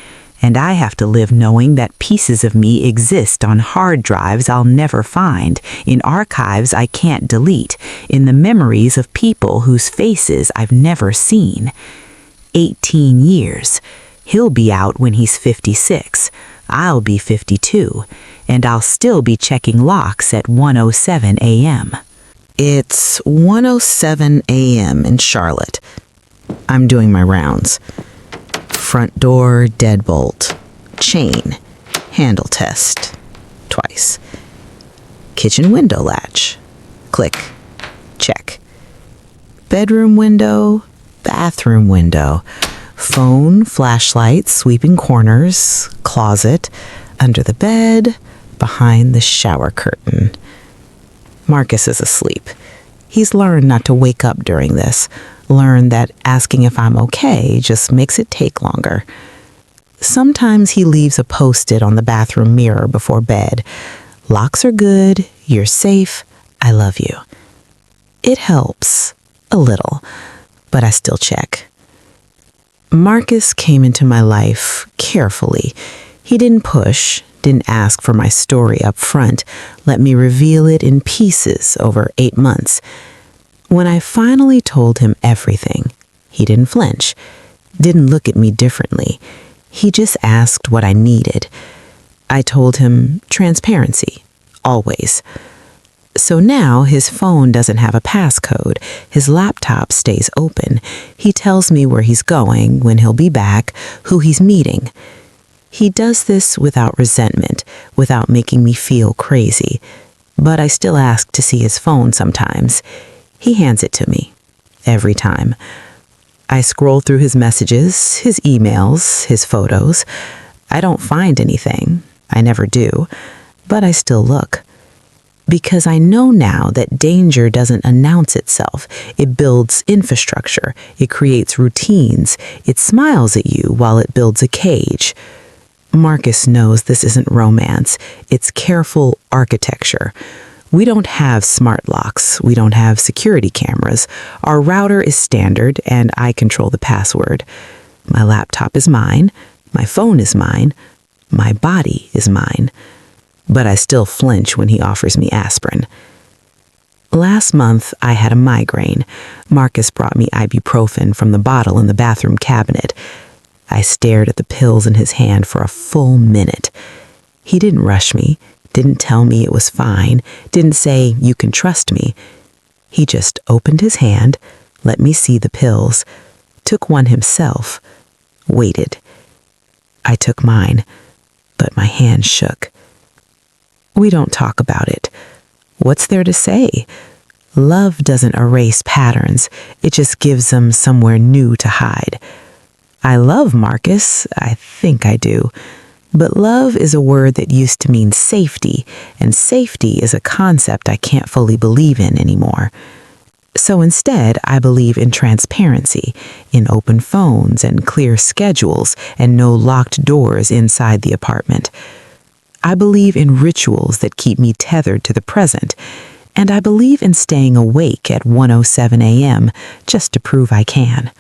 And I have to live knowing that pieces of me exist on hard drives I'll never find, in archives I can't delete, in the memories of people whose faces I've never seen. 18 years. He'll be out when he's 56. I'll be 52, and I'll still be checking locks at 1:07 a.m. It's 1:07 a.m. in Charlotte. I'm doing my rounds. Front door, deadbolt. Chain. Handle test. Twice. Kitchen window latch. Click. Check. Bedroom window. Bathroom window. Phone, flashlight, sweeping corners. Closet. Under the bed. Behind the shower curtain. Marcus is asleep. He's learned not to wake up during this. Learned that asking if I'm okay just makes it take longer. Sometimes he leaves a post-it on the bathroom mirror before bed. Locks are good, you're safe, I love you. It helps, a little, but I still check. Marcus came into my life carefully. He didn't push, didn't ask for my story up front, let me reveal it in pieces over 8 months. When I finally told him everything, he didn't flinch, didn't look at me differently. He just asked what I needed. I told him transparency, always. So now his phone doesn't have a passcode. His laptop stays open. He tells me where he's going, when he'll be back, who he's meeting. He does this without resentment, without making me feel crazy. But I still ask to see his phone sometimes. He hands it to me, every time. I scroll through his messages, his emails, his photos. I don't find anything. I never do. But I still look. Because I know now that danger doesn't announce itself. It builds infrastructure. It creates routines. It smiles at you while it builds a cage. Marcus knows this isn't romance. It's careful architecture. We don't have smart locks. We don't have security cameras. Our router is standard, and I control the password. My laptop is mine. My phone is mine. My body is mine. But I still flinch when he offers me aspirin. Last month, I had a migraine. Marcus brought me ibuprofen from the bottle in the bathroom cabinet. I stared at the pills in his hand for a full minute. He didn't rush me, didn't tell me it was fine, didn't say, "You can trust me." He just opened his hand, let me see the pills, took one himself, waited. I took mine, but my hand shook. We don't talk about it. What's there to say? Love doesn't erase patterns. It just gives them somewhere new to hide. I love Marcus. I think I do. But love is a word that used to mean safety, and safety is a concept I can't fully believe in anymore. So instead, I believe in transparency, in open phones and clear schedules and no locked doors inside the apartment. I believe in rituals that keep me tethered to the present, and I believe in staying awake at 1:07 a.m. just to prove I can.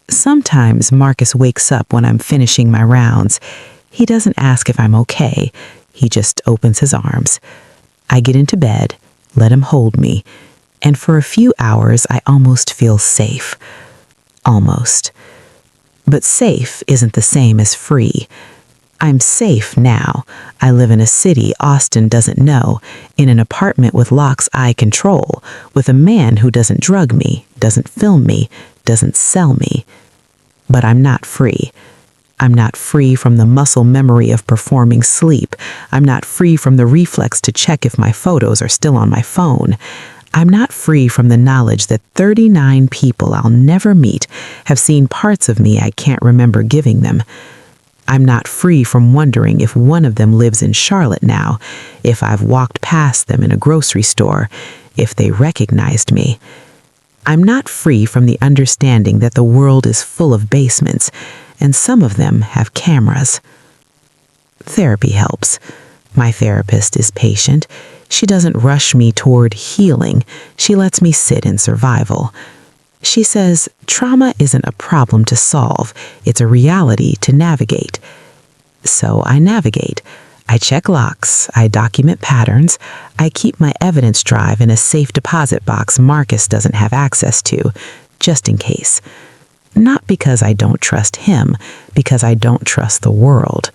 Sometimes Marcus wakes up when I'm finishing my rounds. He doesn't ask if I'm okay. He just opens his arms. I get into bed, let him hold me, and for a few hours I almost feel safe. Almost. But safe isn't the same as free. I'm safe now. I live in a city Austin doesn't know, in an apartment with locks I control, with a man who doesn't drug me, doesn't film me, doesn't sell me. But I'm not free. I'm not free from the muscle memory of performing sleep. I'm not free from the reflex to check if my photos are still on my phone. I'm not free from the knowledge that 39 people I'll never meet have seen parts of me I can't remember giving them. I'm not free from wondering if one of them lives in Charlotte now, if I've walked past them in a grocery store, if they recognized me. I'm not free from the understanding that the world is full of basements, and some of them have cameras. Therapy helps. My therapist is patient. She doesn't rush me toward healing. She lets me sit in survival. She says, trauma isn't a problem to solve, it's a reality to navigate. So I navigate. I check locks, I document patterns, I keep my evidence drive in a safe deposit box Marcus doesn't have access to, just in case. Not because I don't trust him, because I don't trust the world.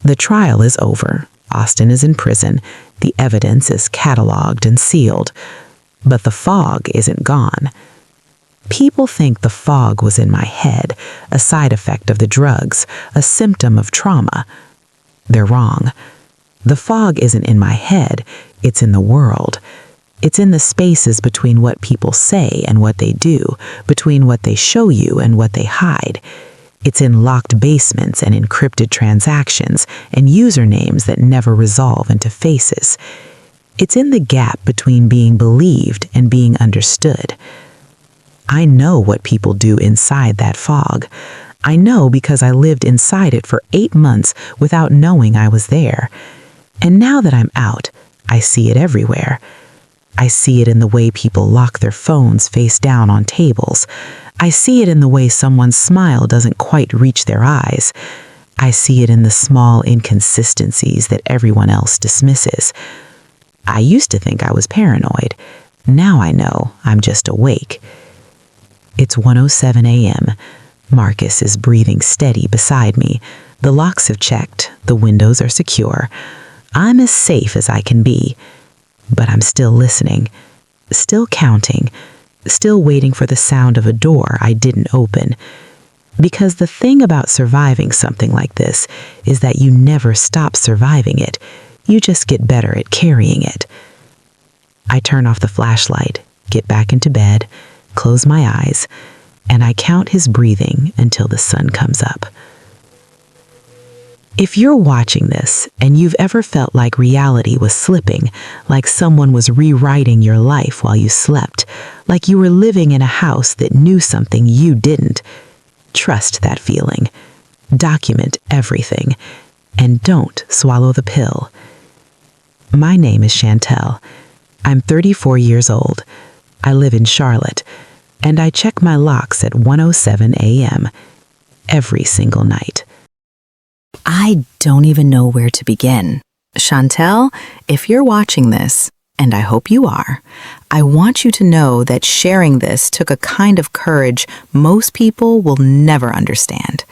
The trial is over. Austin is in prison. The evidence is cataloged and sealed. But the fog isn't gone. People think the fog was in my head, a side effect of the drugs, a symptom of trauma. They're wrong. The fog isn't in my head, it's in the world. It's in the spaces between what people say and what they do, between what they show you and what they hide. It's in locked basements and encrypted transactions and usernames that never resolve into faces. It's in the gap between being believed and being understood. I know what people do inside that fog. I know because I lived inside it for 8 months without knowing I was there. And now that I'm out, I see it everywhere. I see it in the way people lock their phones face down on tables. I see it in the way someone's smile doesn't quite reach their eyes. I see it in the small inconsistencies that everyone else dismisses. I used to think I was paranoid. Now I know I'm just awake. It's 1:07 a.m. Marcus is breathing steady beside me. The locks have checked. The windows are secure. I'm as safe as I can be. But I'm still listening, still counting, still waiting for the sound of a door I didn't open. Because the thing about surviving something like this is that you never stop surviving it. You just get better at carrying it. I turn off the flashlight, get back into bed, close my eyes, and I count his breathing until the sun comes up. If you're watching this and you've ever felt like reality was slipping, like someone was rewriting your life while you slept, like you were living in a house that knew something you didn't, trust that feeling. Document everything. And don't swallow the pill. My name is Chantel. I'm 34 years old. I live in Charlotte, and I check my locks at 1:07 a.m. every single night. I don't even know where to begin. Chantel, if you're watching this, and I hope you are, I want you to know that sharing this took a kind of courage most people will never understand.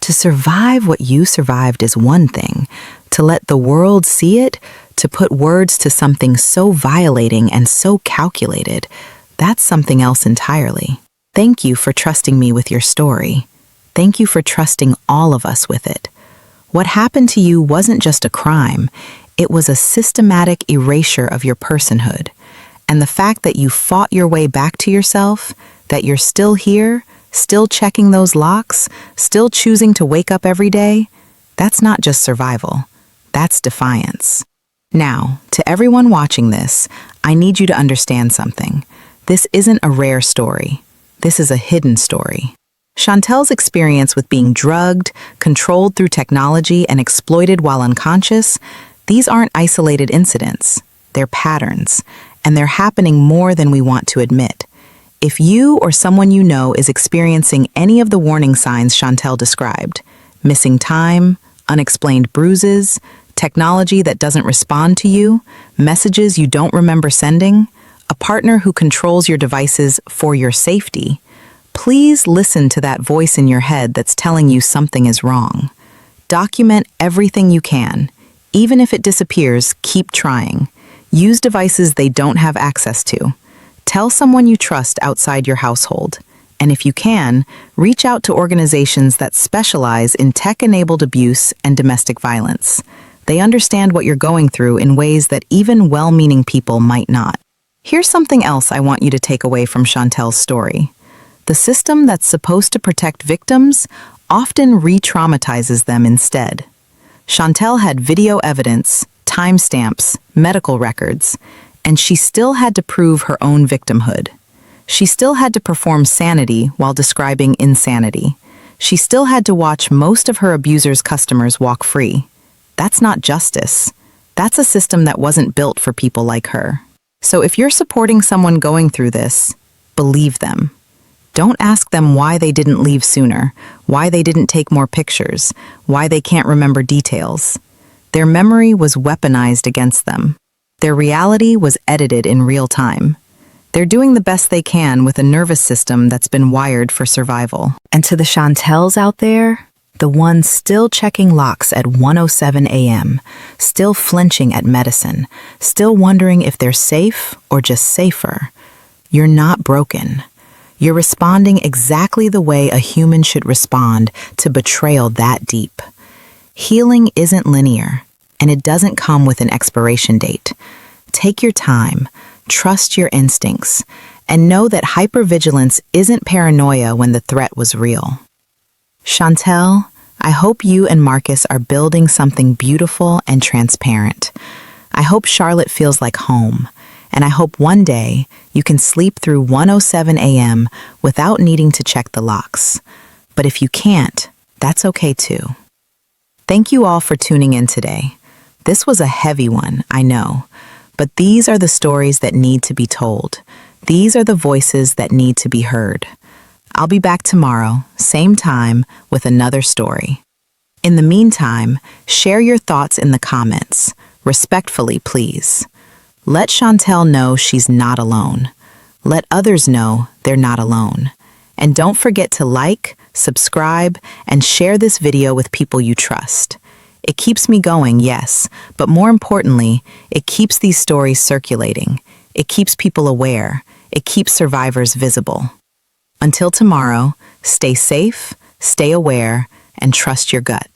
To survive what you survived is one thing. To let the world see it, to put words to something so violating and so calculated, that's something else entirely. Thank you for trusting me with your story. Thank you for trusting all of us with it. What happened to you wasn't just a crime, it was a systematic erasure of your personhood. And the fact that you fought your way back to yourself, that you're still here, still checking those locks, still choosing to wake up every day, that's not just survival, that's defiance. Now, to everyone watching this, I need you to understand something. This isn't a rare story. This is a hidden story. Chantel's experience with being drugged, controlled through technology, and exploited while unconscious, these aren't isolated incidents. They're patterns, and they're happening more than we want to admit. If you or someone you know is experiencing any of the warning signs Chantel described, missing time, unexplained bruises, technology that doesn't respond to you, messages you don't remember sending, a partner who controls your devices for your safety, please listen to that voice in your head that's telling you something is wrong. Document everything you can. Even if it disappears, keep trying. Use devices they don't have access to. Tell someone you trust outside your household. And if you can, reach out to organizations that specialize in tech-enabled abuse and domestic violence. They understand what you're going through in ways that even well-meaning people might not. Here's something else I want you to take away from Chantel's story. The system that's supposed to protect victims often re-traumatizes them instead. Chantel had video evidence, timestamps, medical records, and she still had to prove her own victimhood. She still had to perform sanity while describing insanity. She still had to watch most of her abuser's customers walk free. That's not justice. That's a system that wasn't built for people like her. So if you're supporting someone going through this, believe them. Don't ask them why they didn't leave sooner, why they didn't take more pictures, why they can't remember details. Their memory was weaponized against them. Their reality was edited in real time. They're doing the best they can with a nervous system that's been wired for survival. And to the Chantels out there, the ones still checking locks at 1:07 a.m., still flinching at medicine, still wondering if they're safe or just safer, you're not broken. You're responding exactly the way a human should respond to betrayal that deep. Healing isn't linear, and it doesn't come with an expiration date. Take your time, trust your instincts, and know that hypervigilance isn't paranoia when the threat was real. Chantel, I hope you and Marcus are building something beautiful and transparent. I hope Charlotte feels like home, and I hope one day you can sleep through 1:07 a.m. without needing to check the locks. But if you can't, that's okay too. Thank you all for tuning in today. This was a heavy one, I know, but these are the stories that need to be told. These are the voices that need to be heard. I'll be back tomorrow, same time, with another story. In the meantime, share your thoughts in the comments. Respectfully, please. Let Chantel know she's not alone. Let others know they're not alone. And don't forget to like, subscribe, and share this video with people you trust. It keeps me going, yes, but more importantly, it keeps these stories circulating. It keeps people aware. It keeps survivors visible. Until tomorrow, stay safe, stay aware, and trust your gut.